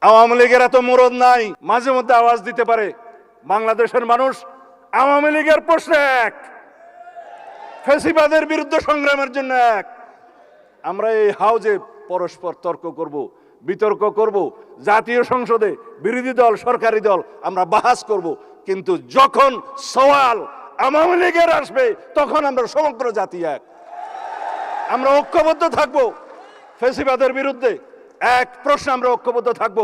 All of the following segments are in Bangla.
আওয়ামী লীগের এত মরদ নাই, মাঝে মধ্যে আওয়াজ দিতে পারে। বাংলাদেশের মানুষ আওয়ামী লীগের প্রশ্নে এক, ফ্যাসিবাদের বিরুদ্ধে সংগ্রামের জন্য এক। আমরা এই হাউজে পরস্পর তর্ক করব, বিতর্ক করব, জাতীয় সংসদে বিরোধী দল সরকারি দল আমরা বাহাস করব, কিন্তু যখন সওয়াল আওয়ামী লীগের আসবে তখন আমরা সমগ্র জাতি এক। আমরা ঐক্যবদ্ধ থাকব ফ্যাসিবাদের বিরুদ্ধে। এক প্রশ্নে আমরা ঐক্যবদ্ধ থাকব,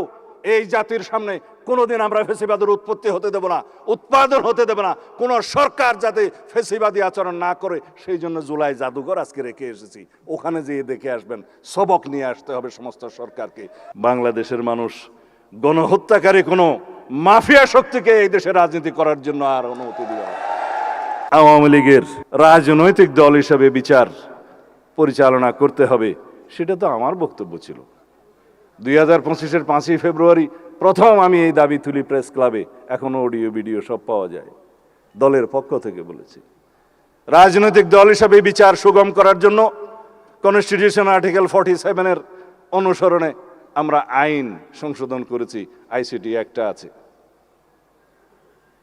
এই জাতির সামনে কোনোদিন আমরা ফ্যাসিবাদের উৎপত্তি হতে দেব না, উৎপাদন হতে দেব না। কোন সরকার যাতে ফ্যাসিবাদী আচরণ না করে সেই জন্য জুলাই জাদুঘর আজকে রেখে এসেছি। ওখানে যেয়ে দেখে আসবেন, সবক নিয়ে আসতে হবে সমস্ত সরকারকে। বাংলাদেশের মানুষ গণহত্যাকারী কোনো মাফিয়া শক্তিকে এই দেশে রাজনীতি করার জন্য আর অনুমতি দিবে না। আওয়ামী লীগের রাজনৈতিক দল হিসাবে বিচার পরিচালনা করতে হবে, সেটা তো আমার বক্তব্য ছিল। 2025-এর 5ই ফেব্রুয়ারি প্রথম আমি এই দাবি তুলি প্রেস ক্লাবে, এখনো অডিও ভিডিও সব পাওয়া যায়। দলের পক্ষ থেকে বলেছি, রাজনৈতিক দল হিসাবে বিচার সুগম করার জন্য কনস্টিটিউশন আর্টিকেল 47-এর অনুসরণে আমরা আইন সংশোধন করেছি, আইসিটি একটা আছে।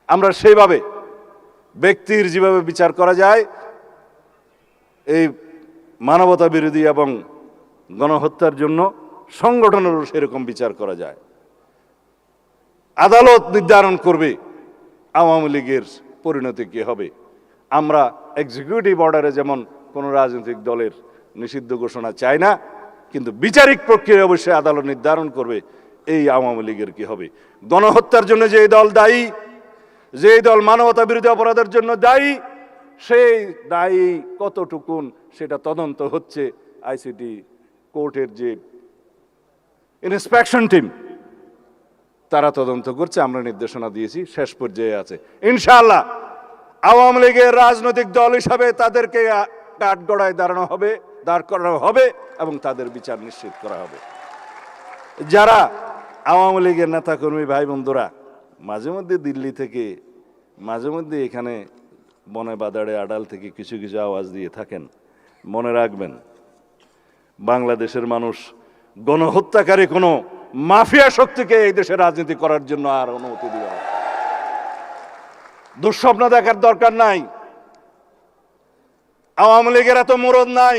আমরা সেইভাবে ব্যক্তির যেভাবে বিচার করা যায়, এই মানবতা বিরোধী এবং গণহত্যার জন্য সংগঠনেরও সেরকম বিচার করা যায়। আদালত নির্ধারণ করবে আওয়ামী লীগের পরিণতি কি হবে। আমরা এক্সিকিউটিভ অর্ডারে যেমন কোনো রাজনৈতিক দলের নিষিদ্ধ ঘোষণা চাই না, কিন্তু বিচারিক প্রক্রিয়া অবশ্যই আদালত নির্ধারণ করবে এই আওয়ামী লীগের কি হবে। গণহত্যার জন্য যে দল দায়ী, যে দল মানবতা বিরোধী অপরাধের জন্য দায়ী, সেই দায়ী কতটুকুন সেটা তদন্ত হচ্ছে। আইসিটি কোর্টের যে ইন্সপেকশন টিম তারা তদন্ত করছে, আমরা নির্দেশনা দিয়েছি, শেষ পর্যায়ে আছে। ইনশাআল্লাহ আওয়ামী লীগের রাজনৈতিক দল হিসাবে তাদেরকে কাঠগড়ায় দাঁড় করানো হবে এবং তাদের বিচার নিশ্চিত করা হবে। যারা আওয়ামী লীগের নেতাকর্মী ভাই বন্ধুরা মাঝে মধ্যে দিল্লি থেকে, মাঝে মধ্যে এখানে বনে বাদাড়ে আড়াল থেকে কিছু কিছু আওয়াজ দিয়ে থাকেন, মনে রাখবেন বাংলাদেশের মানুষ গণহত্যাকারী কোনো মাফিয়া শক্তিকে এই দেশে রাজনীতি করার জন্য আর অনুমতি দিবে না। দুঃস্বপ্ন দেখার দরকার নাই। আওয়ামী লীগের এত মরদ নাই,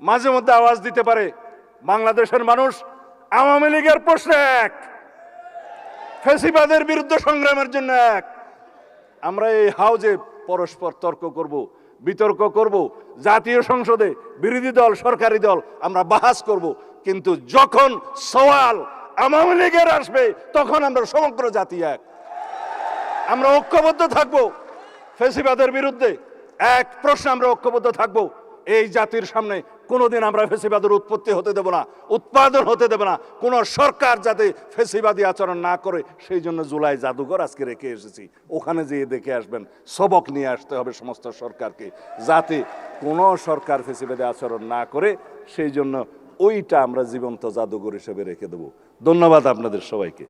মাঝে মধ্যে আওয়াজ দিতে পারে। বাংলাদেশের মানুষ আওয়ামী লীগের প্রশ্নে এক, ফ্যাসিবাদের বিরুদ্ধে সংগ্রামের জন্য এক। আমরা এই হাউজে পরস্পর তর্ক করব, বিতর্ক করব, জাতীয় সংসদে বিরোধী দল সরকারি দল আমরা বাহাস করব, কিন্তু যখন সওয়াল আওয়ামী লীগের আসবে তখন আমরা সমগ্র জাতি এক। আমরা ঐক্যবদ্ধ থাকব ফ্যাসিবাদের বিরুদ্ধে। এক প্রশ্নে আমরা ঐক্যবদ্ধ থাকব, এই জাতির সামনে কোনোদিন আমরা ফ্যাসিবাদের উৎপত্তি হতে দেব না, উৎপাদন হতে দেব না। কোন সরকার যাতে ফ্যাসিবাদী আচরণ না করে সেই জন্য জুলাই জাদুঘর আজকে রেখে এসেছি। ওখানে যেয়ে দেখে আসবেন, সবক নিয়ে আসতে হবে সমস্ত সরকারকে, যাতে কোনো সরকার ফ্যাসিবাদী আচরণ না করে সেই জন্য ওইটা আমরা জীবন্ত জাদুঘর হিসেবে রেখে দেব। ধন্যবাদ আপনাদের সবাইকে।